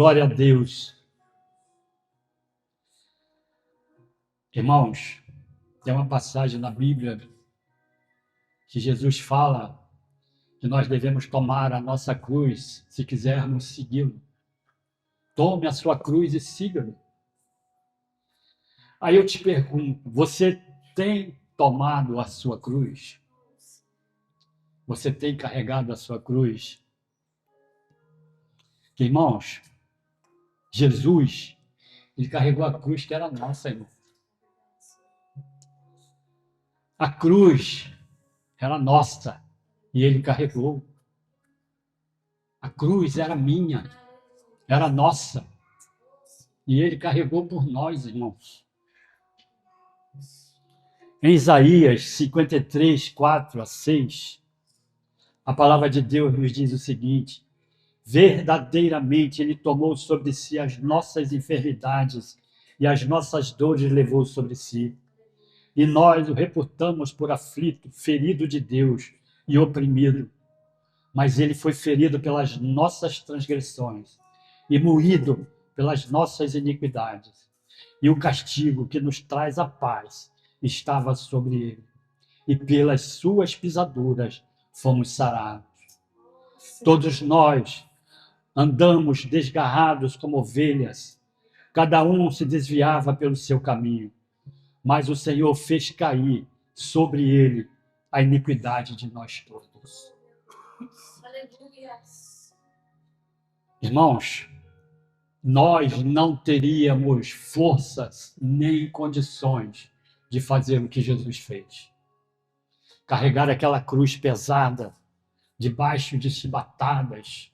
Glória a Deus. Irmãos, tem uma passagem na Bíblia que Jesus fala que nós devemos tomar a nossa cruz se quisermos segui-lo. Tome a sua cruz e siga-lo. Aí eu te pergunto, você tem tomado a sua cruz? Você tem carregado a sua cruz? Que, irmãos, Jesus, ele carregou a cruz que era nossa, irmão. A cruz era nossa e ele carregou. A cruz era minha, era nossa. E ele carregou por nós, irmãos. Em Isaías 53, 4 a 6, a palavra de Deus nos diz o seguinte: verdadeiramente ele tomou sobre si as nossas enfermidades e as nossas dores levou sobre si. E nós o reputamos por aflito, ferido de Deus e oprimido. Mas ele foi ferido pelas nossas transgressões e moído pelas nossas iniquidades. E o castigo que nos traz a paz estava sobre ele. E pelas suas pisaduras fomos sarados. Todos nós andamos desgarrados como ovelhas. Cada um se desviava pelo seu caminho. Mas o Senhor fez cair sobre ele a iniquidade de nós todos. Irmãos, nós não teríamos forças nem condições de fazer o que Jesus fez. Carregar aquela cruz pesada, debaixo de chibatadas,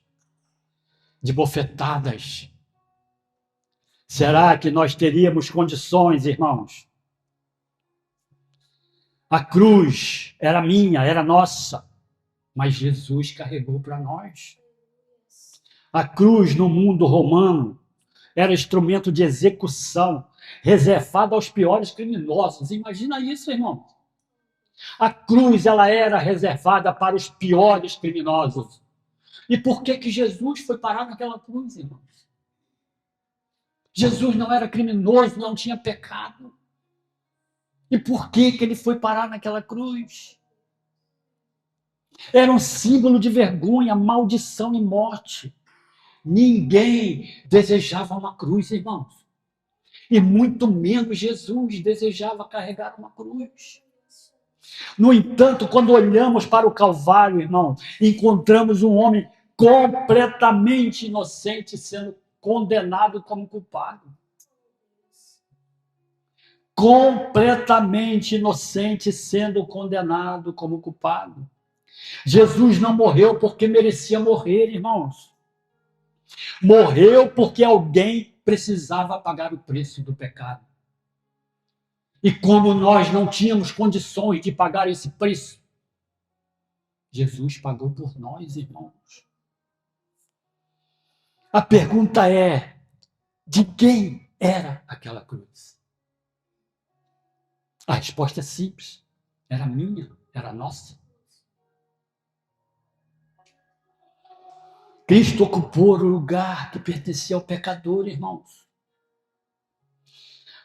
de bofetadas. Será que nós teríamos condições, irmãos? A cruz era minha, era nossa, mas Jesus carregou para nós. A cruz no mundo romano era instrumento de execução, reservado aos piores criminosos. Imagina isso, irmão. A cruz ela era reservada para os piores criminosos. E por que Jesus foi parar naquela cruz, irmão? Jesus não era criminoso, não tinha pecado. E por que ele foi parar naquela cruz? Era um símbolo de vergonha, maldição e morte. Ninguém desejava uma cruz, irmãos. E muito menos Jesus desejava carregar uma cruz. No entanto, quando olhamos para o Calvário, irmão, encontramos um homem completamente inocente sendo condenado como culpado. Completamente inocente sendo condenado como culpado. Jesus não morreu porque merecia morrer, irmãos. Morreu porque alguém precisava pagar o preço do pecado. E como nós não tínhamos condições de pagar esse preço, Jesus pagou por nós, irmãos. A pergunta é: de quem era aquela cruz? A resposta é simples. Era minha, era nossa. Cristo ocupou o lugar que pertencia ao pecador, irmãos.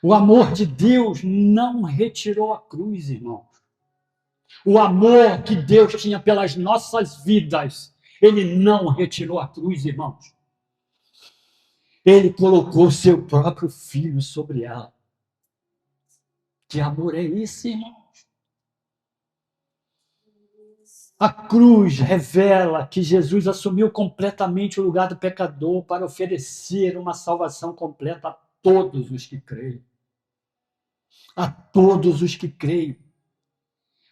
O amor de Deus não retirou a cruz, irmãos. O amor que Deus tinha pelas nossas vidas, ele não retirou a cruz, irmãos. Ele colocou seu próprio filho sobre ela. Que amor é esse, irmãos? A cruz revela que Jesus assumiu completamente o lugar do pecador para oferecer uma salvação completa a todos os que creem. A todos os que creem.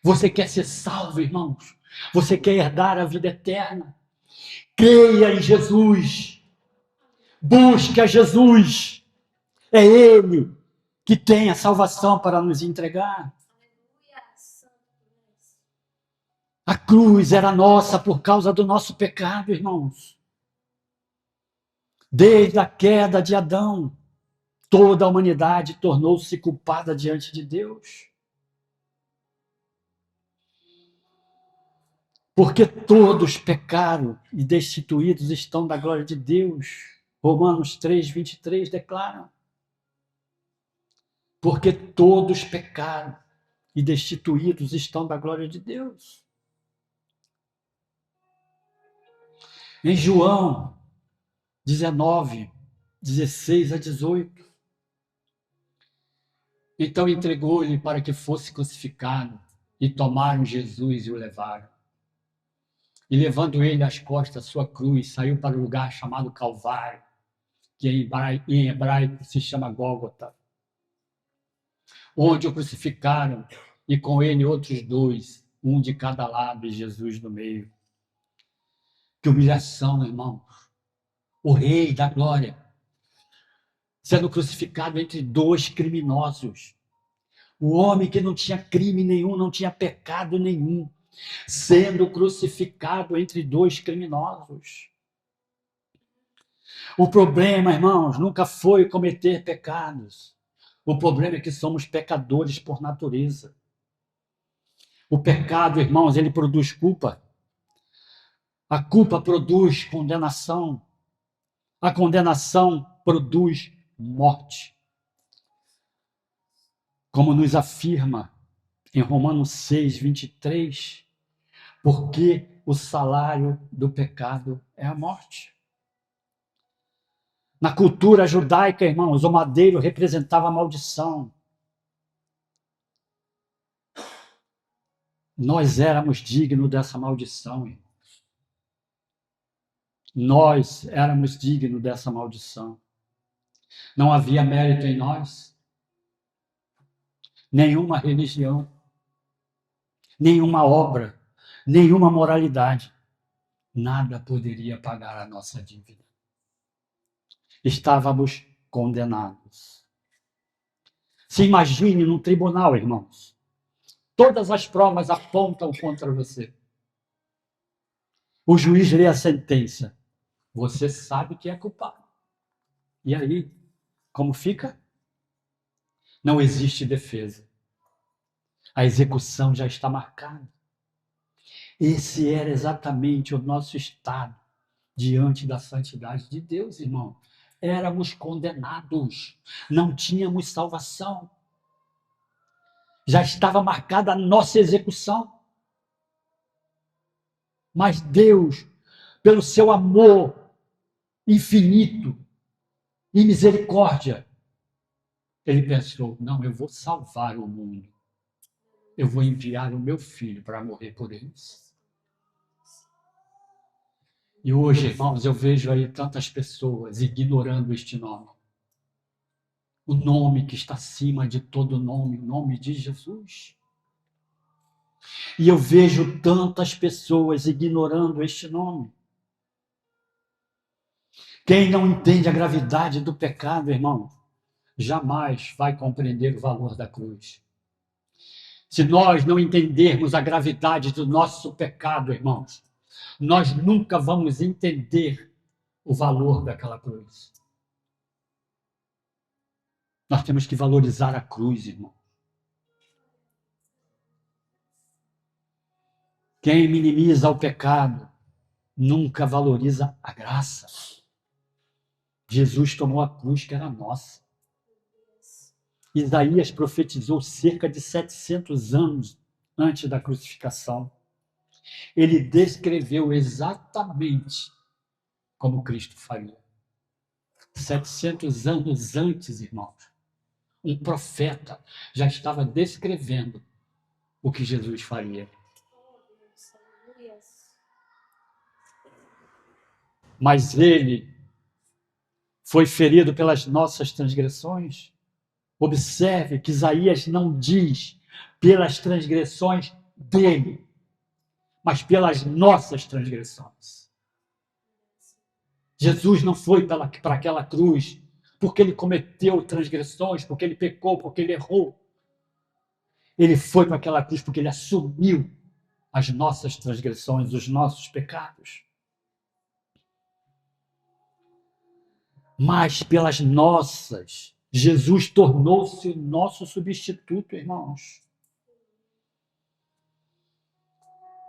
Você quer ser salvo, irmãos? Você quer herdar a vida eterna? Creia em Jesus. Busque a Jesus. É Ele que tem a salvação para nos entregar. A cruz era nossa por causa do nosso pecado, irmãos. Desde a queda de Adão, toda a humanidade tornou-se culpada diante de Deus. Porque todos pecaram e destituídos estão da glória de Deus. Romanos 3:23 declara: porque todos pecaram e destituídos estão da glória de Deus. Em João 19:16-18, então entregou-lhe para que fosse crucificado, e tomaram Jesus e o levaram. E levando ele às costas sua cruz, saiu para o lugar chamado Calvário, que em hebraico se chama Gólgota, onde o crucificaram, e com ele outros dois, um de cada lado e Jesus no meio. Que humilhação, irmãos! O Rei da Glória sendo crucificado entre dois criminosos. O homem que não tinha crime nenhum, não tinha pecado nenhum, sendo crucificado entre dois criminosos. O problema, irmãos, nunca foi cometer pecados. O problema é que somos pecadores por natureza. O pecado, irmãos, ele produz culpa. A culpa produz condenação. A condenação produz morte. Como nos afirma em Romanos 6:23, porque o salário do pecado é a morte. Na cultura judaica, irmãos, o madeiro representava a maldição. Nós éramos dignos dessa maldição, irmãos. Nós éramos dignos dessa maldição. Não havia mérito em nós, nenhuma religião, nenhuma obra, nenhuma moralidade. Nada poderia pagar a nossa dívida. Estávamos condenados. Se imagine num tribunal, irmãos. Todas as provas apontam contra você. O juiz lê a sentença. Você sabe que é culpado. E aí, como fica? Não existe defesa. A execução já está marcada. Esse era exatamente o nosso estado diante da santidade de Deus, irmão. Éramos condenados, não tínhamos salvação. Já estava marcada a nossa execução. Mas Deus, pelo seu amor infinito e misericórdia, ele pensou: não, eu vou salvar o mundo. Eu vou enviar o meu filho para morrer por eles. E hoje, irmãos, eu vejo aí tantas pessoas ignorando este nome. O nome que está acima de todo nome, o nome de Jesus. E eu vejo tantas pessoas ignorando este nome. Quem não entende a gravidade do pecado, irmão, jamais vai compreender o valor da cruz. Se nós não entendermos a gravidade do nosso pecado, irmãos, nós nunca vamos entender o valor daquela cruz. Nós temos que valorizar a cruz, irmão. Quem minimiza o pecado nunca valoriza a graça. Jesus tomou a cruz que era nossa. Isaías profetizou cerca de 700 anos antes da crucificação. Ele descreveu exatamente como Cristo faria. 700 anos antes, irmãos, um profeta já estava descrevendo o que Jesus faria. Mas ele foi ferido pelas nossas transgressões. Observe que Isaías não diz pelas transgressões dele, mas pelas nossas transgressões. Jesus não foi para aquela cruz porque ele cometeu transgressões, porque ele pecou, porque ele errou. Ele foi para aquela cruz porque ele assumiu as nossas transgressões, os nossos pecados. Mas pelas nossas, Jesus tornou-se o nosso substituto, irmãos.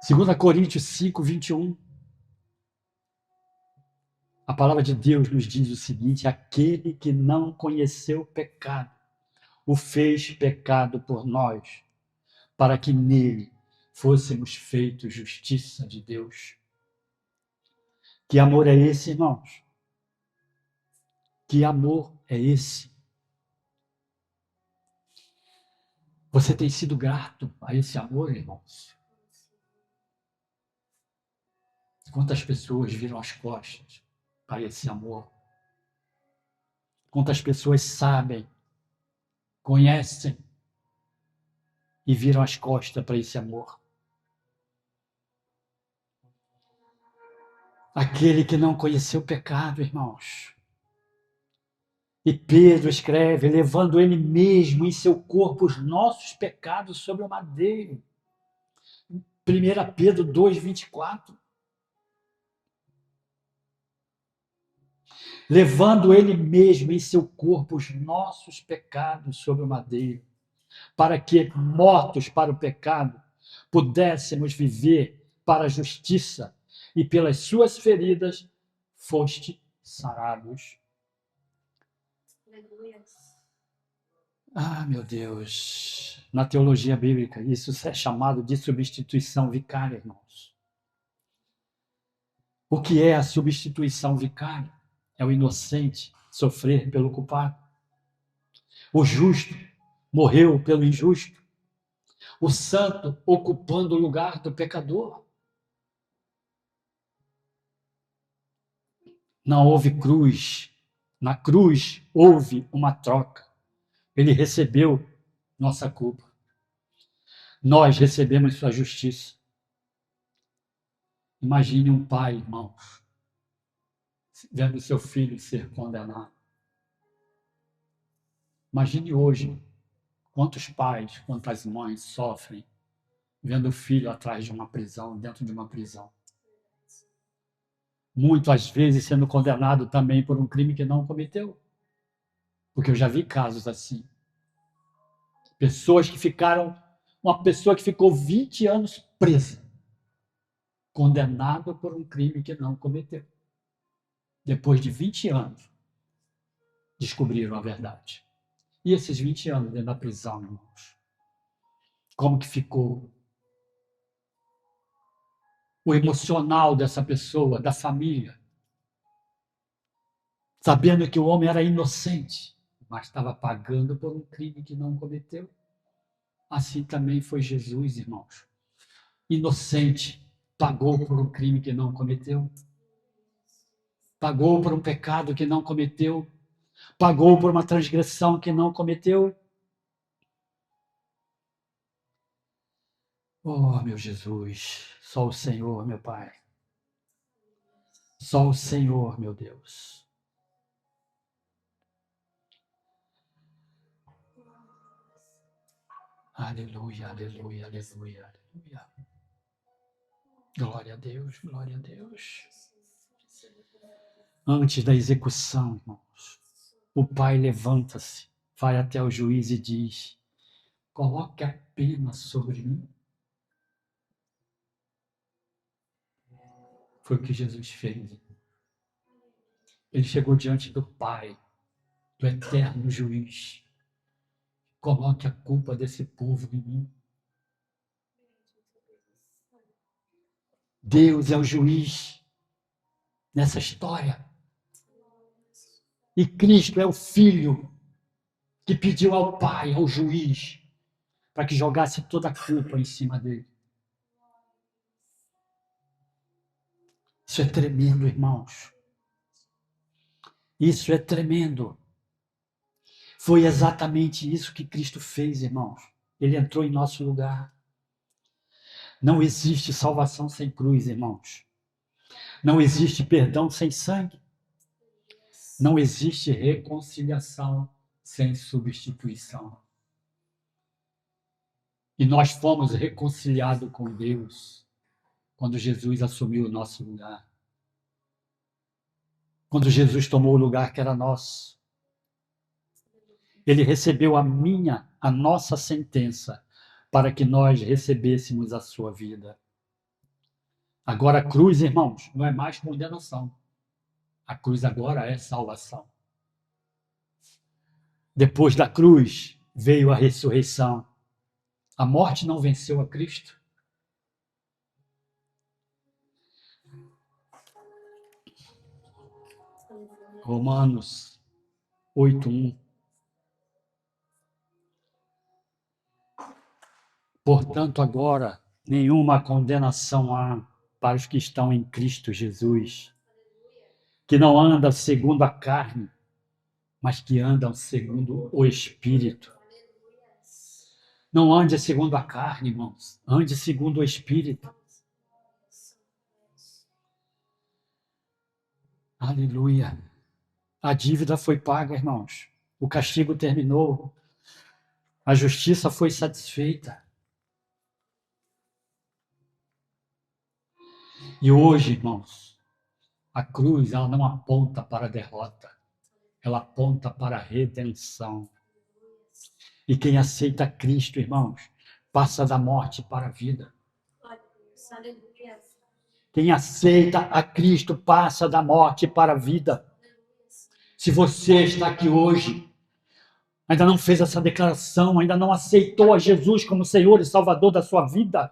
2 Coríntios 5:21. A palavra de Deus nos diz o seguinte: aquele que não conheceu o pecado, o fez pecado por nós, para que nele fôssemos feitos justiça de Deus. Que amor é esse, irmãos? Que amor é esse? Você tem sido grato a esse amor, irmãos? Quantas pessoas viram as costas para esse amor? Quantas pessoas sabem, conhecem e viram as costas para esse amor? Aquele que não conheceu o pecado, irmãos. E Pedro escreve, levando ele mesmo em seu corpo os nossos pecados sobre o madeiro. 1 Pedro 2,24. Levando ele mesmo em seu corpo os nossos pecados sobre o madeiro, para que, mortos para o pecado, pudéssemos viver para a justiça, e pelas suas feridas foste sarados. Ah, meu Deus! Na teologia bíblica, isso é chamado de substituição vicária, irmãos. O que é a substituição vicária? É o inocente sofrer pelo culpado. O justo morreu pelo injusto. O santo ocupando o lugar do pecador. Não houve cruz. Na cruz houve uma troca. Ele recebeu nossa culpa. Nós recebemos sua justiça. Imagine um pai, irmãos, vendo seu filho ser condenado. Imagine hoje quantos pais, quantas mães sofrem vendo o filho atrás de uma prisão, dentro de uma prisão. Muitas vezes sendo condenado também por um crime que não cometeu. Porque eu já vi casos assim. Uma pessoa que ficou 20 anos presa, condenado por um crime que não cometeu. Depois de 20 anos, descobriram a verdade. E esses 20 anos dentro da prisão, irmãos? Como que ficou o emocional dessa pessoa, da família? Sabendo que o homem era inocente, mas estava pagando por um crime que não cometeu. Assim também foi Jesus, irmãos. Inocente, pagou por um crime que não cometeu. Pagou por um pecado que não cometeu. Pagou por uma transgressão que não cometeu. Oh, meu Jesus, só o Senhor, meu Pai. Só o Senhor, meu Deus. Aleluia, aleluia, aleluia, aleluia. Glória a Deus, glória a Deus. Antes da execução, irmãos, o pai levanta-se, vai até o juiz e diz: coloque a pena sobre mim. Foi o que Jesus fez. Ele chegou diante do Pai, do eterno juiz. Coloque a culpa desse povo em mim. Deus é o juiz nessa história. E Cristo é o Filho que pediu ao Pai, ao juiz, para que jogasse toda a culpa em cima dele. Isso é tremendo, irmãos. Isso é tremendo. Foi exatamente isso que Cristo fez, irmãos. Ele entrou em nosso lugar. Não existe salvação sem cruz, irmãos. Não existe perdão sem sangue. Não existe reconciliação sem substituição. E nós fomos reconciliados com Deus quando Jesus assumiu o nosso lugar. Quando Jesus tomou o lugar que era nosso. Ele recebeu a nossa sentença para que nós recebêssemos a sua vida. Agora a cruz, irmãos, não é mais condenação. A cruz agora é salvação. Depois da cruz veio a ressurreição. A morte não venceu a Cristo. Romanos 8:1. Portanto, agora, nenhuma condenação há para os que estão em Cristo Jesus, que não andam segundo a carne, mas que andam segundo o Espírito. Não ande segundo a carne, irmãos. Ande segundo o Espírito. Aleluia. A dívida foi paga, irmãos. O castigo terminou. A justiça foi satisfeita. E hoje, irmãos, a cruz, ela não aponta para a derrota. Ela aponta para a redenção. E quem aceita Cristo, irmãos, passa da morte para a vida. Quem aceita a Cristo passa da morte para a vida. Se você está aqui hoje, ainda não fez essa declaração, ainda não aceitou a Jesus como Senhor e Salvador da sua vida,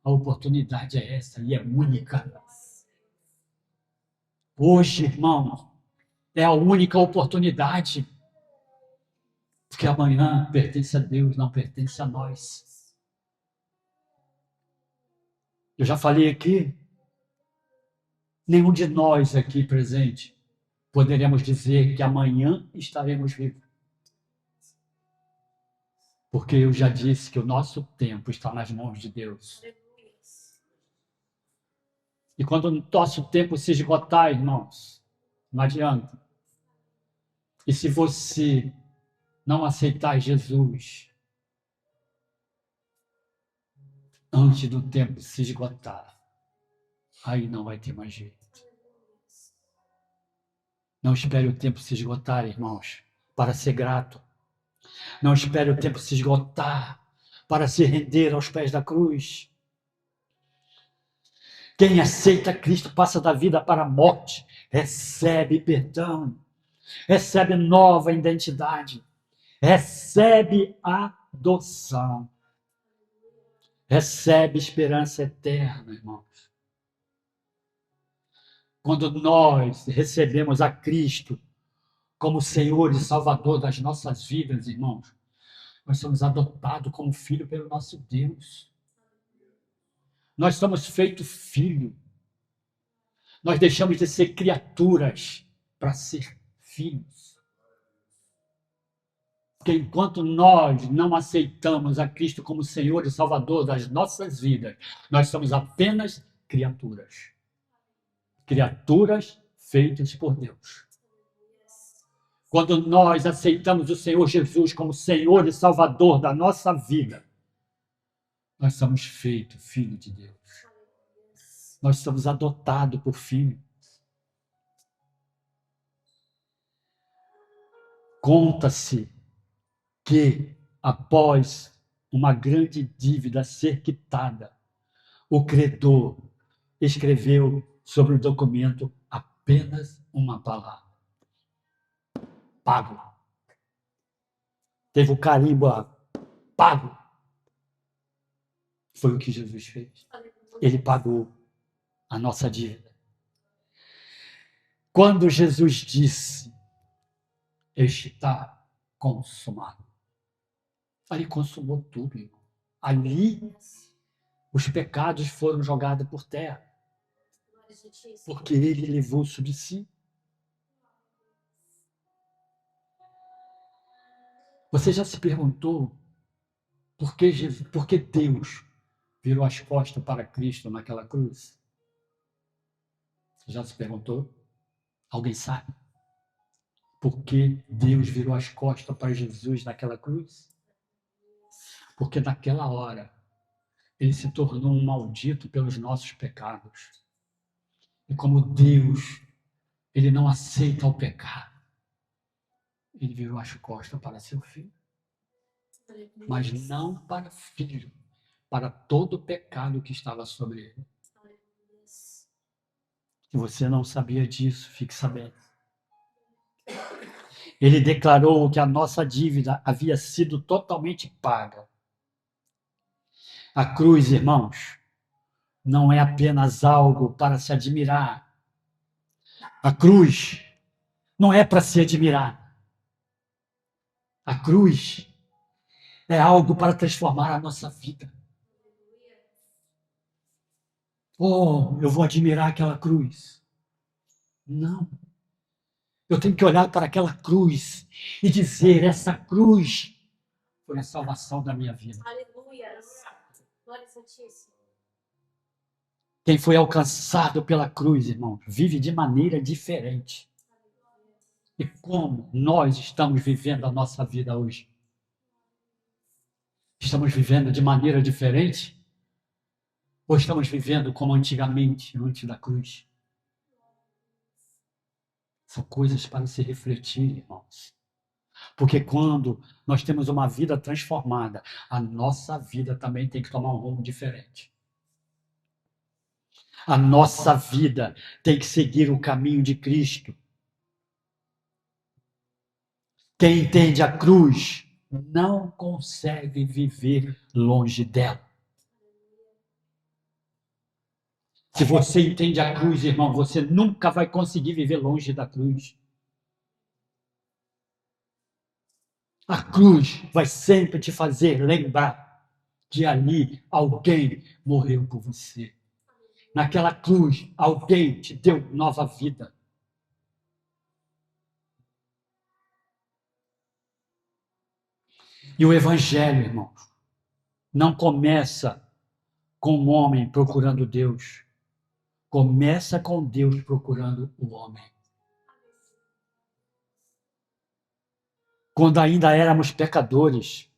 a oportunidade é essa e é única. Hoje, irmão, é a única oportunidade. Porque amanhã pertence a Deus, não pertence a nós. Eu já falei aqui, nenhum de nós aqui presente poderemos dizer que amanhã estaremos vivos. Porque eu já disse que o nosso tempo está nas mãos de Deus. E quando o nosso tempo se esgotar, irmãos, não adianta. E se você não aceitar Jesus antes do tempo se esgotar, aí não vai ter mais jeito. Não espere o tempo se esgotar, irmãos, para ser grato. Não espere o tempo se esgotar para se render aos pés da cruz. Quem aceita Cristo passa da vida para a morte, recebe perdão, recebe nova identidade, recebe adoção, recebe esperança eterna, irmãos. Quando nós recebemos a Cristo como Senhor e Salvador das nossas vidas, irmãos, nós somos adotados como filho pelo nosso Deus. Nós somos feitos filho. Nós deixamos de ser criaturas para ser filhos. Porque enquanto nós não aceitamos a Cristo como Senhor e Salvador das nossas vidas, nós somos apenas criaturas. Criaturas feitas por Deus. Quando nós aceitamos o Senhor Jesus como Senhor e Salvador da nossa vida, nós somos feitos filho de Deus. Nós somos adotados por filho. Conta-se que, após uma grande dívida ser quitada, o credor escreveu sobre o documento apenas uma palavra: pago. Teve o carimbo lá, pago. Foi o que Jesus fez. Ele pagou a nossa dívida. Quando Jesus disse, está consumado, ali consumou tudo, irmão. Ali os pecados foram jogados por terra, porque ele levou sobre si. Você já se perguntou por que Deus virou as costas para Cristo naquela cruz? Você já se perguntou? Alguém sabe? Por que Deus virou as costas para Jesus naquela cruz? Porque naquela hora ele se tornou um maldito pelos nossos pecados. E como Deus, ele não aceita o pecado, ele virou as costas para seu filho. Mas não para filho, para todo o pecado que estava sobre ele. Se você não sabia disso, fique sabendo. Ele declarou que a nossa dívida havia sido totalmente paga. A cruz, irmãos, não é apenas algo para se admirar. A cruz não é para se admirar. A cruz é algo para transformar a nossa vida. Oh, eu vou admirar aquela cruz. Não. Eu tenho que olhar para aquela cruz e dizer: essa cruz foi a salvação da minha vida. Aleluia. Glória Santíssima. Quem foi alcançado pela cruz, irmão, vive de maneira diferente. E como nós estamos vivendo a nossa vida hoje? Estamos vivendo de maneira diferente? Ou estamos vivendo como antigamente, antes da cruz? São coisas para se refletir, irmãos. Porque quando nós temos uma vida transformada, a nossa vida também tem que tomar um rumo diferente. A nossa vida tem que seguir o caminho de Cristo. Quem entende a cruz não consegue viver longe dela. Se você entende a cruz, irmão, você nunca vai conseguir viver longe da cruz. A cruz vai sempre te fazer lembrar que ali alguém morreu por você. Naquela cruz, alguém te deu nova vida. E o evangelho, irmãos, não começa com o homem procurando Deus. Começa com Deus procurando o homem. Quando ainda éramos pecadores,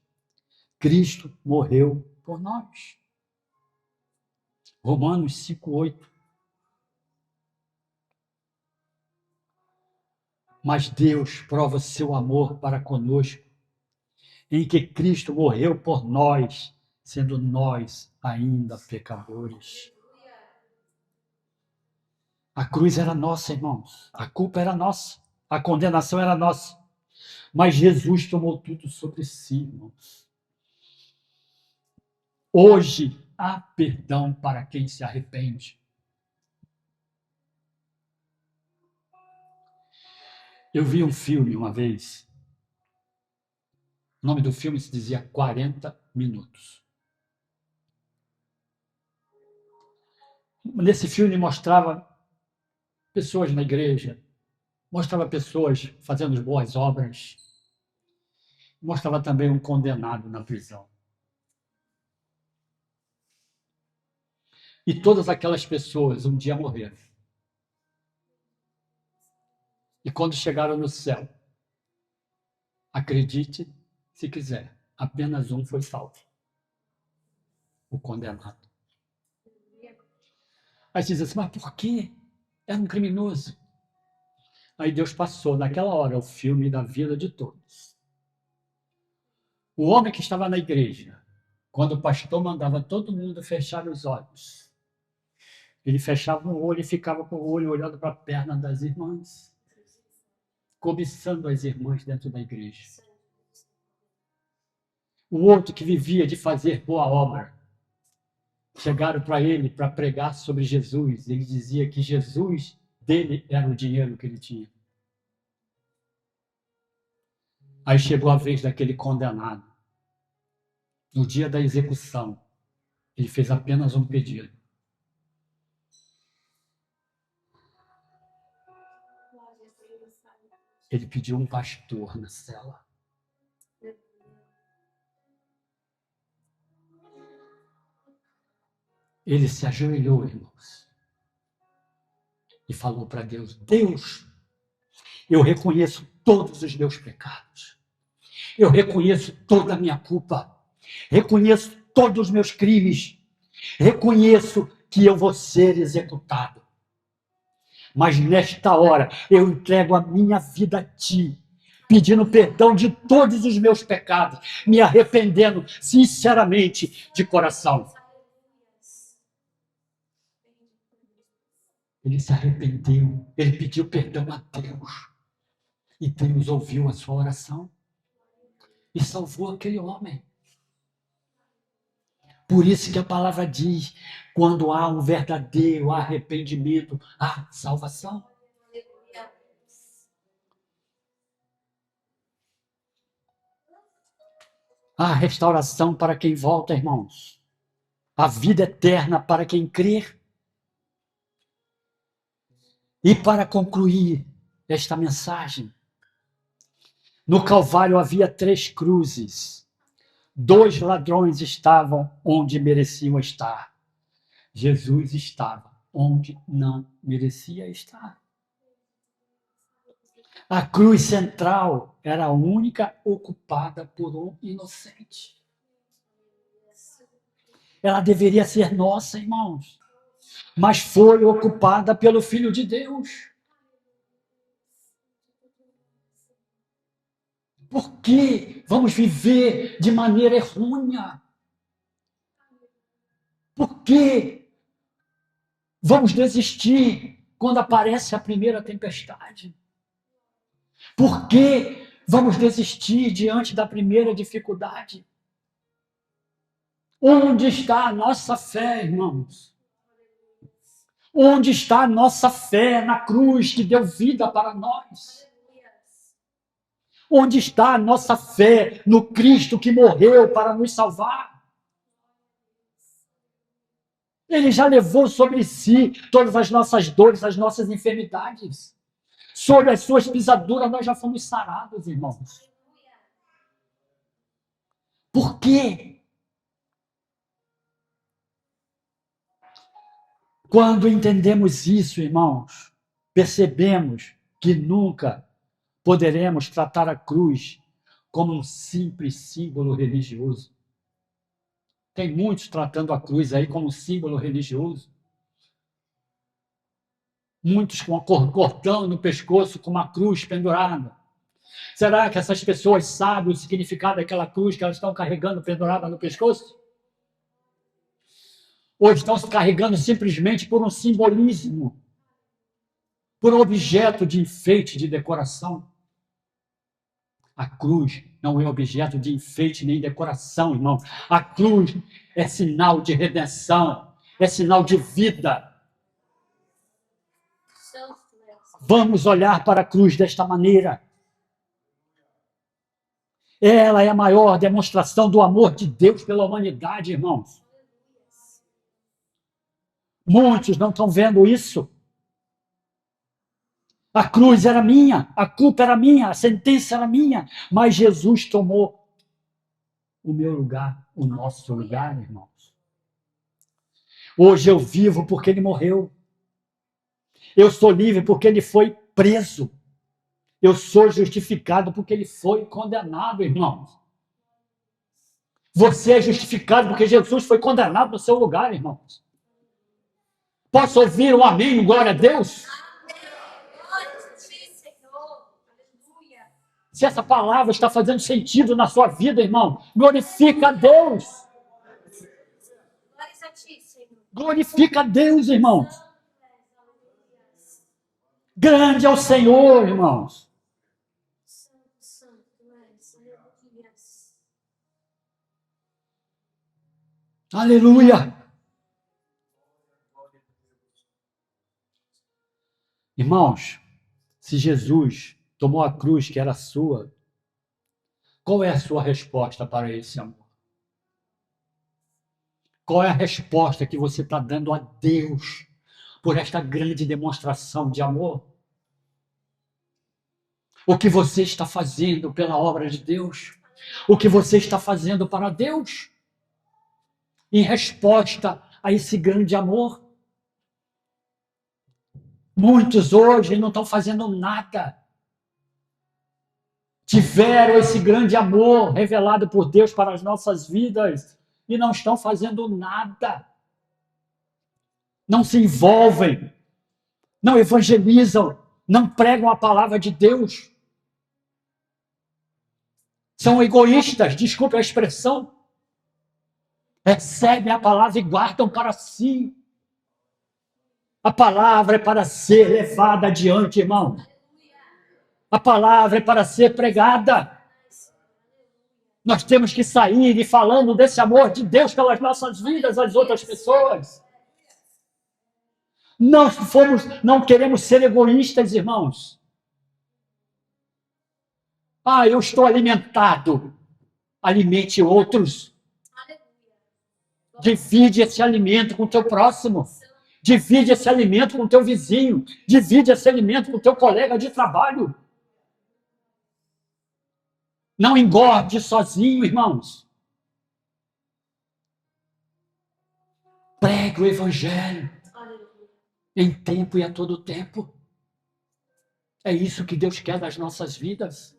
Cristo morreu por nós. Romanos 5:8. Mas Deus prova seu amor para conosco, em que Cristo morreu por nós, sendo nós ainda pecadores. A cruz era nossa, irmãos. A culpa era nossa. A condenação era nossa. Mas Jesus tomou tudo sobre si, irmãos. Hoje há perdão para quem se arrepende. Eu vi um filme uma vez. O nome do filme se dizia 40 Minutos. Nesse filme mostrava pessoas na igreja, mostrava pessoas fazendo boas obras, mostrava também um condenado na prisão. E todas aquelas pessoas um dia morreram. E quando chegaram no céu, acredite se quiser, apenas um foi salvo: o condenado. Aí você diz assim: mas por quê? Era um criminoso. Aí Deus passou naquela hora o filme da vida de todos. O homem que estava na igreja, quando o pastor mandava todo mundo fechar os olhos, ele fechava um olho e ficava com o olho olhando para a perna das irmãs, cobiçando as irmãs dentro da igreja. O outro que vivia de fazer boa obra, chegaram para ele para pregar sobre Jesus. Ele dizia que Jesus dele era o dinheiro que ele tinha. Aí chegou a vez daquele condenado. No dia da execução, ele fez apenas um pedido. Ele pediu um pastor na cela. Ele se ajoelhou, irmãos, e falou para Deus: Deus, eu reconheço todos os meus pecados. Eu reconheço toda a minha culpa. Reconheço todos os meus crimes. Reconheço que eu vou ser executado. Mas nesta hora eu entrego a minha vida a ti, pedindo perdão de todos os meus pecados, me arrependendo sinceramente de coração. Ele se arrependeu, ele pediu perdão a Deus. E Deus ouviu a sua oração e salvou aquele homem. Por isso que a palavra diz, quando há um verdadeiro arrependimento, há salvação. Há restauração para quem volta, irmãos. A vida eterna para quem crer. E para concluir esta mensagem, no Calvário havia 3 cruzes. 2 ladrões estavam onde mereciam estar. Jesus estava onde não merecia estar. A cruz central era a única ocupada por um inocente. Ela deveria ser nossa, irmãos, mas foi ocupada pelo Filho de Deus. Por que vamos viver de maneira errônea? Por que vamos desistir quando aparece a primeira tempestade? Por que vamos desistir diante da primeira dificuldade? Onde está a nossa fé, irmãos? Onde está a nossa fé na cruz que deu vida para nós? Onde está a nossa fé no Cristo que morreu para nos salvar? Ele já levou sobre si todas as nossas dores, as nossas enfermidades. Sobre as suas pisaduras nós já fomos sarados, irmãos. Por quê? Quando entendemos isso, irmãos, percebemos que nunca poderemos tratar a cruz como um simples símbolo religioso. Tem muitos tratando a cruz aí como um símbolo religioso. Muitos com a cordão no pescoço, com uma cruz pendurada. Será que essas pessoas sabem o significado daquela cruz que elas estão carregando pendurada no pescoço? Ou estão se carregando simplesmente por um simbolismo, por um objeto de enfeite, de decoração? A cruz não é objeto de enfeite nem decoração, irmão. A cruz é sinal de redenção, é sinal de vida. Vamos olhar para a cruz desta maneira. Ela é a maior demonstração do amor de Deus pela humanidade, irmãos. Muitos não estão vendo isso. A cruz era minha, a culpa era minha, a sentença era minha, mas Jesus tomou o meu lugar, o nosso lugar, irmãos. Hoje eu vivo porque ele morreu. Eu sou livre porque ele foi preso. Eu sou justificado porque ele foi condenado, irmãos. Você é justificado porque Jesus foi condenado no seu lugar, irmãos. Posso ouvir um amém, um glória a Deus? Se essa palavra está fazendo sentido na sua vida, irmão, glorifica a Deus. Glorifica a Deus, irmãos. Grande é o Senhor, irmãos. Aleluia. Irmãos, se Jesus tomou a cruz que era sua, qual é a sua resposta para esse amor? Qual é a resposta que você está dando a Deus por esta grande demonstração de amor? O que você está fazendo pela obra de Deus? O que você está fazendo para Deus? Em resposta a esse grande amor? Muitos hoje não estão fazendo nada. Tiveram esse grande amor revelado por Deus para as nossas vidas e não estão fazendo nada. Não se envolvem, não evangelizam, não pregam a palavra de Deus. São egoístas, desculpe a expressão. Recebem a palavra e guardam para si. A palavra é para ser levada adiante, irmão. A palavra é para ser pregada. Nós temos que sair e falando desse amor de Deus pelas nossas vidas às outras pessoas. Não queremos ser egoístas, irmãos. Eu estou alimentado. Alimente outros. Divide esse alimento com o teu próximo. Divide esse alimento com o teu vizinho. Divide esse alimento com o teu colega de trabalho. Não engorde sozinho, irmãos. Pregue o evangelho em tempo e a todo tempo. É isso que Deus quer das nossas vidas.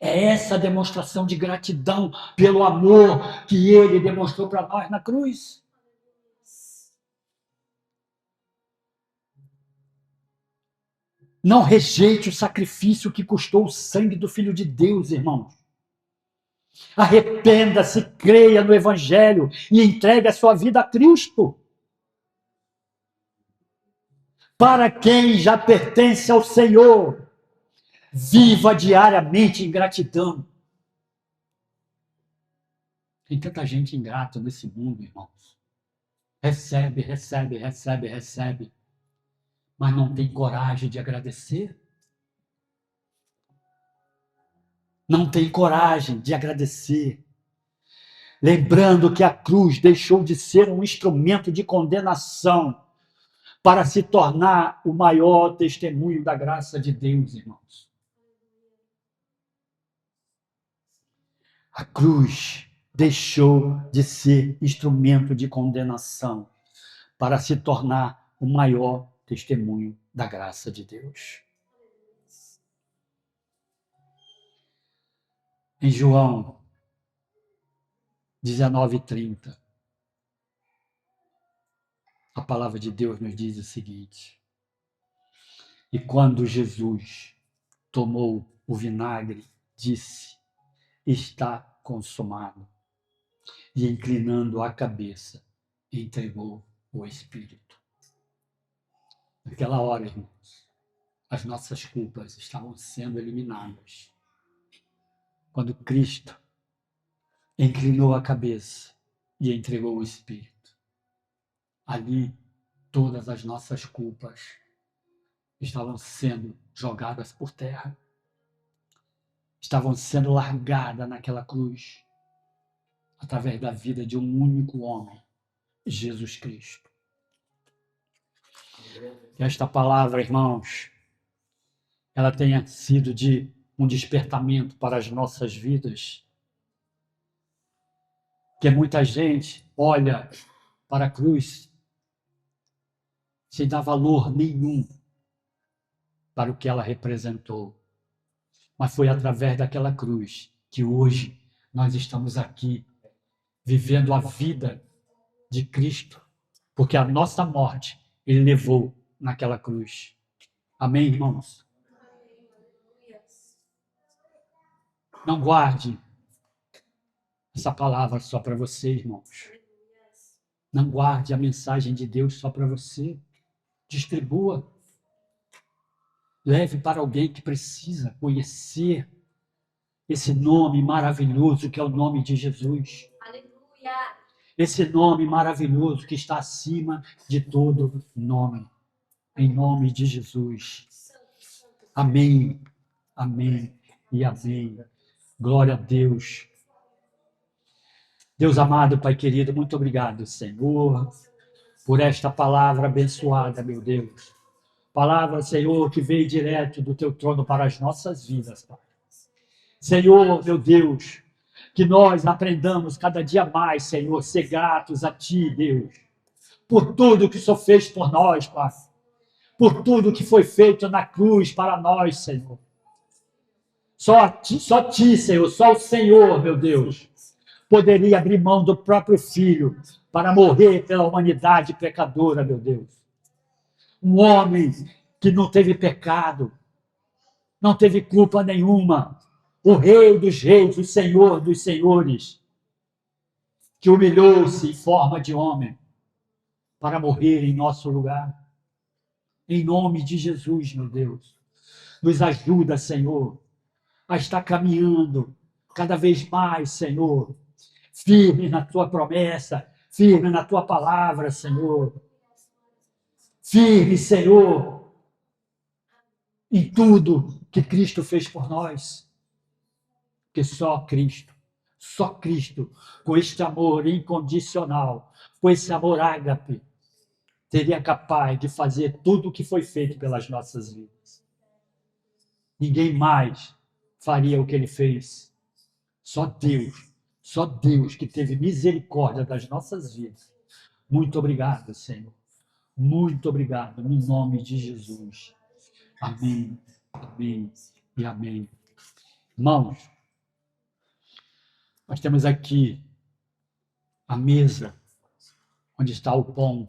É essa demonstração de gratidão pelo amor que Ele demonstrou para nós na cruz. Não rejeite o sacrifício que custou o sangue do Filho de Deus, irmãos. Arrependa-se, creia no Evangelho e entregue a sua vida a Cristo. Para quem já pertence ao Senhor, viva diariamente em gratidão. Tem tanta gente ingrata nesse mundo, irmãos. Recebe, recebe, recebe, recebe. Mas não tem coragem de agradecer. Não tem coragem de agradecer. Lembrando que a cruz deixou de ser um instrumento de condenação para se tornar o maior testemunho da graça de Deus, irmãos. A cruz deixou de ser instrumento de condenação para se tornar o maior testemunho da graça de Deus. Em João 19:30, a palavra de Deus nos diz o seguinte: e quando Jesus tomou o vinagre, disse, está consumado. E inclinando a cabeça, entregou o Espírito. Naquela hora, irmãos, as nossas culpas estavam sendo eliminadas. Quando Cristo inclinou a cabeça e entregou o Espírito, ali todas as nossas culpas estavam sendo jogadas por terra, estavam sendo largadas naquela cruz, através da vida de um único homem, Jesus Cristo. Que esta palavra, irmãos, ela tenha sido de um despertamento para as nossas vidas. Que muita gente olha para a cruz sem dar valor nenhum para o que ela representou. Mas foi através daquela cruz que hoje nós estamos aqui vivendo a vida de Cristo, porque a nossa morte Ele levou naquela cruz. Amém, irmãos? Não guarde essa palavra só para você, irmãos. Não guarde a mensagem de Deus só para você. Distribua. Leve para alguém que precisa conhecer esse nome maravilhoso que é o nome de Jesus. Aleluia. Esse nome maravilhoso que está acima de todo nome. Em nome de Jesus. Amém. Amém e amém. Glória a Deus. Deus amado, Pai querido, muito obrigado, Senhor, por esta palavra abençoada, meu Deus. Palavra, Senhor, que veio direto do Teu trono para as nossas vidas, Pai. Senhor, meu Deus, que nós aprendamos cada dia mais, Senhor, ser gratos a Ti, Deus, por tudo que o Senhor fez por nós, Pai. Por tudo que foi feito na cruz para nós, Senhor. Só Ti, Senhor, só o Senhor, meu Deus, poderia abrir mão do próprio Filho para morrer pela humanidade pecadora, meu Deus. Um homem que não teve pecado, não teve culpa nenhuma, o Rei dos Reis, o Senhor dos Senhores, que humilhou-se em forma de homem, para morrer em nosso lugar. Em nome de Jesus, meu Deus, nos ajuda, Senhor, a estar caminhando cada vez mais, Senhor, firme na tua promessa, firme na tua palavra, Senhor. Firme, Senhor, em tudo que Cristo fez por nós. Porque só Cristo, com este amor incondicional, com esse amor ágape, seria capaz de fazer tudo o que foi feito pelas nossas vidas. Ninguém mais faria o que ele fez. Só Deus que teve misericórdia das nossas vidas. Muito obrigado, Senhor. Muito obrigado, no nome de Jesus. Amém, amém e amém. Irmãos, nós temos aqui a mesa onde está o pão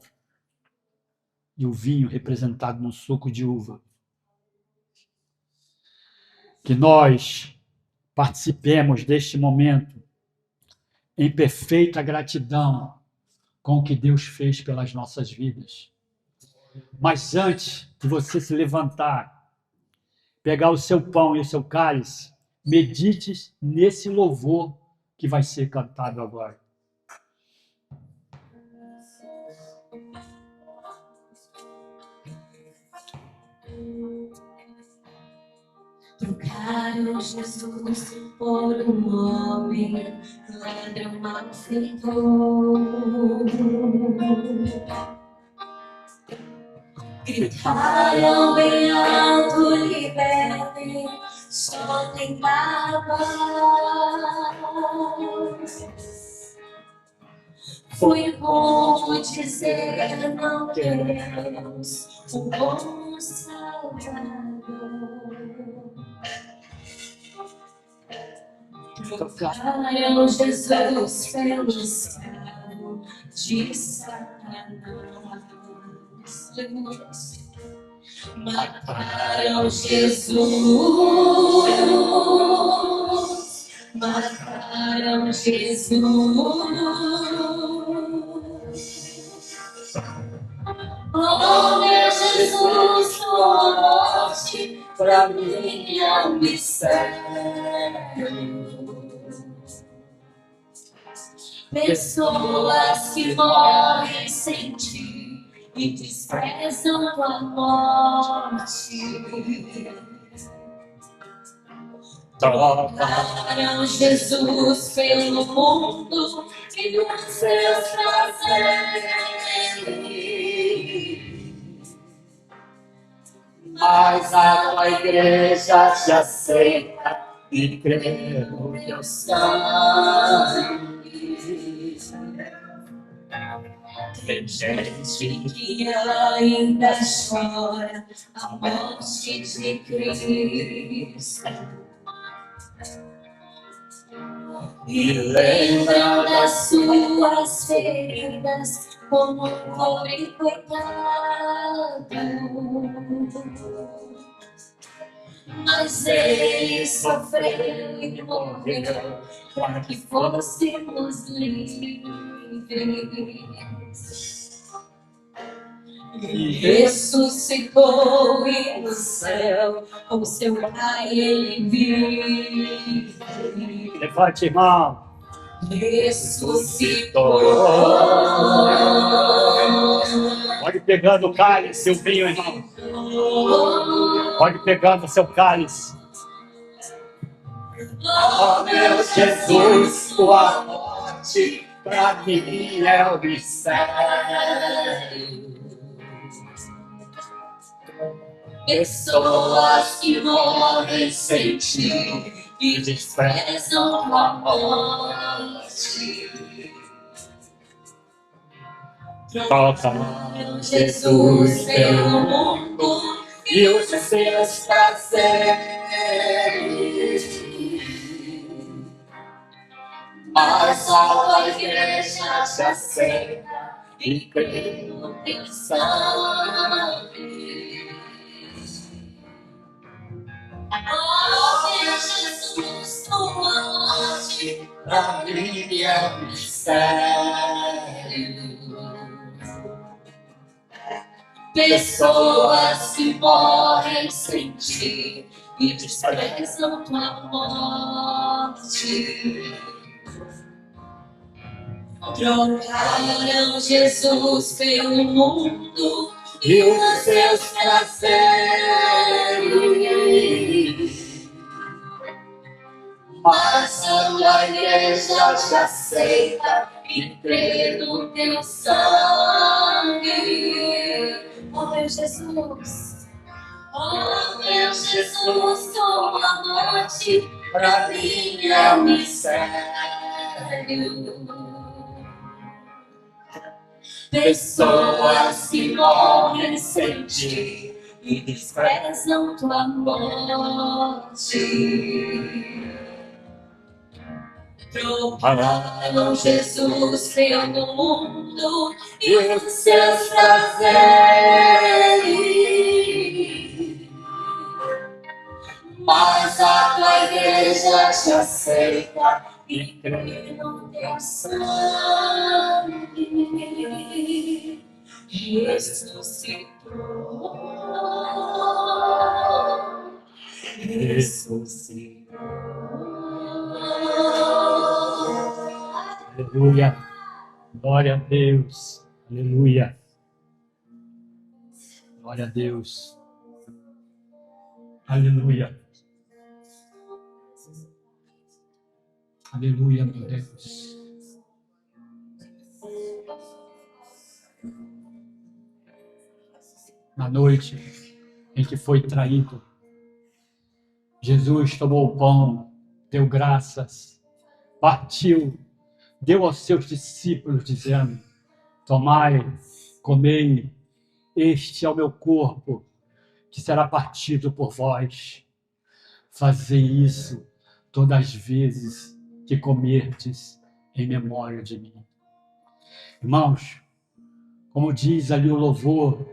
e o vinho representado no suco de uva. Que nós participemos deste momento em perfeita gratidão com o que Deus fez pelas nossas vidas. Mas antes de você se levantar, pegar o seu pão e o seu cálice, medite nesse louvor que vai ser cantado agora. Trocaram Jesus por homem, ladrão malfeitor. Gritaram bem alto, libertem, soltem Barrabás. Foi bom dizer não temos um bom Salvador. Trocaram Jesus pelo céu de Satanás. Mataram Jesus. Mataram Jesus. Oh, meu Jesus, tua morte pra mim é um mistério. Pessoas que morrem sem ti e desprezam tua morte. Trocaram Jesus pelo mundo e os seus prazeres. Mas a tua igreja te aceita e crê no teu sangue. Tem gente que ainda chora a morte de Cristo e lembram das suas feridas como um pobre coitado. Mas ele sofreu e morreu para que fôssemos livres. E ressuscitou e no céu com seu Pai ele vive. Levante, irmão. Ressuscitou. Pode pegando o cálice, o vinho, irmão. Pode pegando o seu cálice. Oh, meu Jesus, tua morte pra mim é um mistério. Pessoas que morrem sem ti e desprezam tua morte. Trocaram Jesus pelo mundo e os seus prazeres. Mas a tua igreja te aceita e crê no teu sangue. Oh, meu Jesus, tua morte pra mim é um mistério. Pessoas que morrem sem ti e desprezam tua morte. Trocaram Jesus pelo mundo e os seus prazeres. Mas a tua igreja te aceita e crê no teu sangue. Oh meu Jesus, oh meu Jesus, tua morte pra mim é um mistério. Pessoas que morrem sem ti e desprezam tua morte. Trocaram Jesus pelo mundo e os seus prazeres. Mas a tua igreja te aceita e crê no teu sangue. Ressuscitou. Ressuscitou. Aleluia. Glória a Deus. Aleluia. Glória a Deus. Aleluia. Aleluia, meu Deus. Na noite em que foi traído, Jesus tomou o pão, deu graças, partiu, deu aos seus discípulos, dizendo: tomai, comei, este é o meu corpo, que será partido por vós. Fazei isso todas as vezes que comerdes em memória de mim. Irmãos, como diz ali o louvor,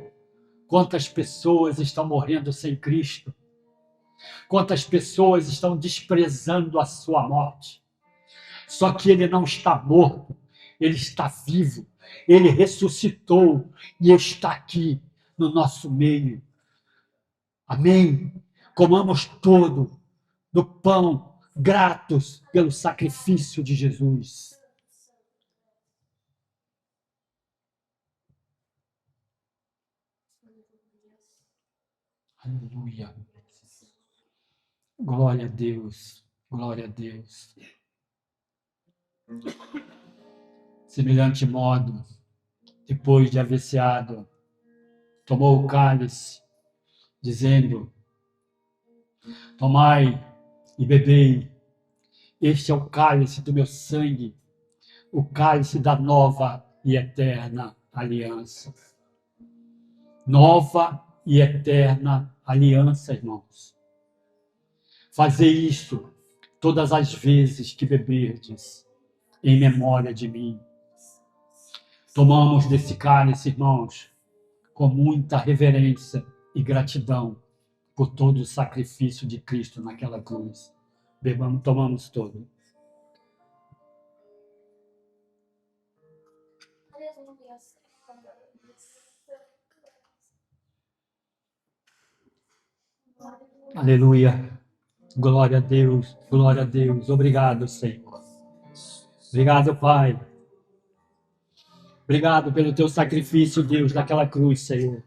quantas pessoas estão morrendo sem Cristo, quantas pessoas estão desprezando a sua morte. Só que ele não está morto, ele está vivo, ele ressuscitou e está aqui no nosso meio. Amém? Comamos todo do pão, gratos pelo sacrifício de Jesus. Aleluia. Glória a Deus. Glória a Deus. Semelhante modo, depois de haver ceado, tomou o cálice, dizendo: tomai e bebei, este é o cálice do meu sangue, o cálice da nova e eterna aliança. Nova e eterna aliança, irmãos. Fazei isto todas as vezes que beberdes, em memória de mim. Tomamos desse cálice, irmãos, com muita reverência e gratidão por todo o sacrifício de Cristo naquela cruz. Bebamos, tomamos todo. Aleluia. Glória a Deus, glória a Deus. Obrigado, Senhor. Obrigado, Pai. Obrigado pelo teu sacrifício, Deus, naquela cruz, Senhor.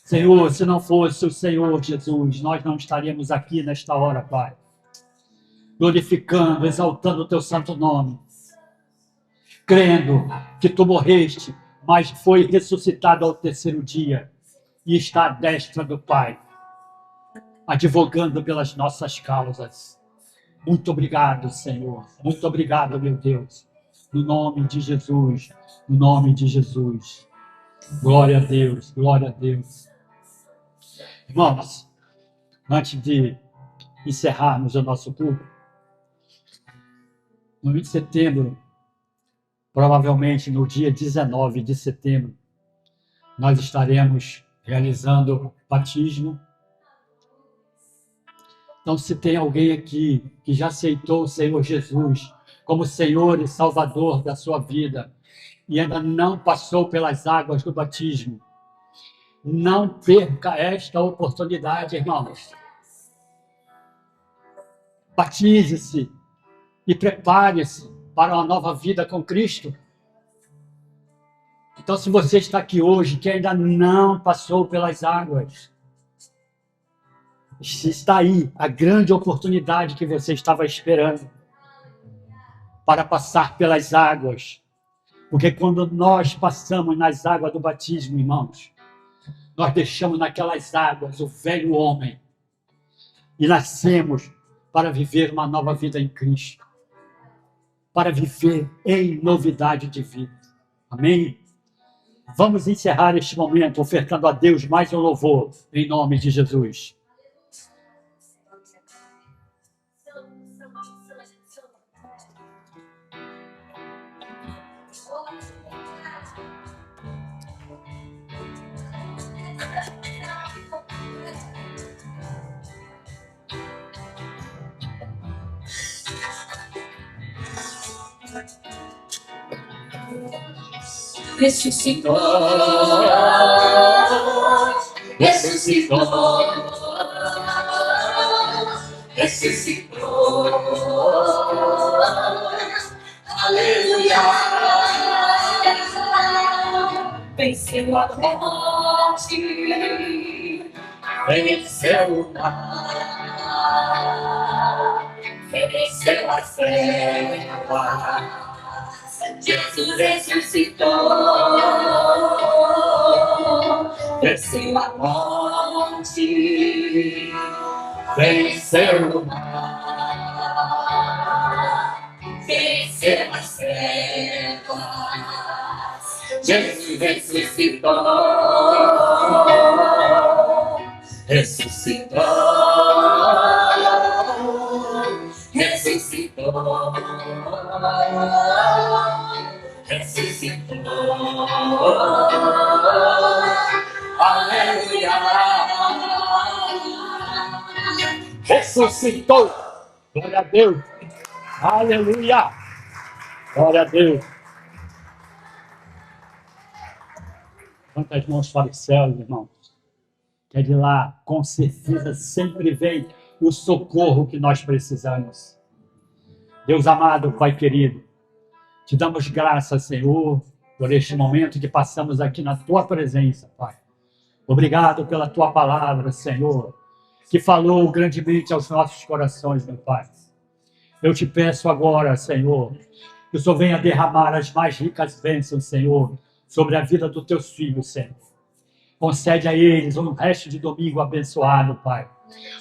Senhor, se não fosse o Senhor Jesus, nós não estaríamos aqui nesta hora, Pai. Glorificando, exaltando o teu santo nome. Crendo que tu morreste, mas foi ressuscitado ao terceiro dia e está à destra do Pai, advogando pelas nossas causas. Muito obrigado, Senhor. Muito obrigado, meu Deus. No nome de Jesus. No nome de Jesus. Glória a Deus. Glória a Deus. Irmãos, antes de encerrarmos o nosso culto, no mês de setembro, provavelmente no dia 19 de setembro, nós estaremos realizando o batismo. Então, se tem alguém aqui que já aceitou o Senhor Jesus como Senhor e Salvador da sua vida e ainda não passou pelas águas do batismo, Não perca esta oportunidade, irmãos. Batize-se e prepare-se para uma nova vida com Cristo. Então, se você está aqui hoje, que ainda não passou pelas águas, está aí a grande oportunidade que você estava esperando para passar pelas águas. Porque quando nós passamos nas águas do batismo, irmãos, nós deixamos naquelas águas o velho homem e nascemos para viver uma nova vida em Cristo, para viver em novidade de vida. Amém? Vamos encerrar este momento ofertando a Deus mais um louvor em nome de Jesus. Ressuscitou, ressuscitou, ressuscitou, aleluia, venceu a morte, venceu o mar, venceu as trevas. Jesus ressuscitou, venceu a morte, venceu o mar, venceu as trevas. Jesus ressuscitou, ressuscitou, ressuscitou, ressuscitou, aleluia, Ressuscitou. Glória a Deus. Aleluia. Glória a Deus. Levanta as mãos para os céus, irmãos. Que é de lá, com certeza, sempre vem o socorro que nós precisamos. Deus amado, Pai querido, te damos graças, Senhor, por este momento que passamos aqui na Tua presença, Pai. Obrigado pela Tua palavra, Senhor, que falou grandemente aos nossos corações, meu Pai. Eu te peço agora, Senhor, que o Senhor venha derramar as mais ricas bênçãos, Senhor, sobre a vida dos Teus filhos, Senhor. Concede a eles um resto de domingo abençoado, Pai.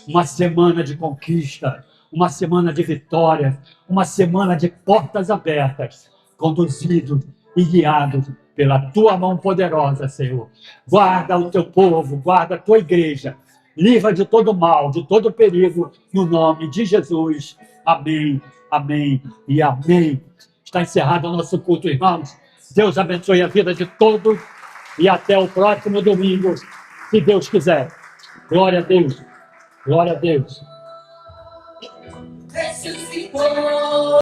Uma semana de conquista, uma semana de vitória, uma semana de portas abertas, conduzido e guiado pela Tua mão poderosa, Senhor. Guarda o Teu povo, guarda a Tua igreja, livra de todo mal, de todo perigo, no nome de Jesus. Amém, amém e amém. Está encerrado o nosso culto, irmãos. Deus abençoe a vida de todos e até o próximo domingo, se Deus quiser. Glória a Deus. Glória a Deus.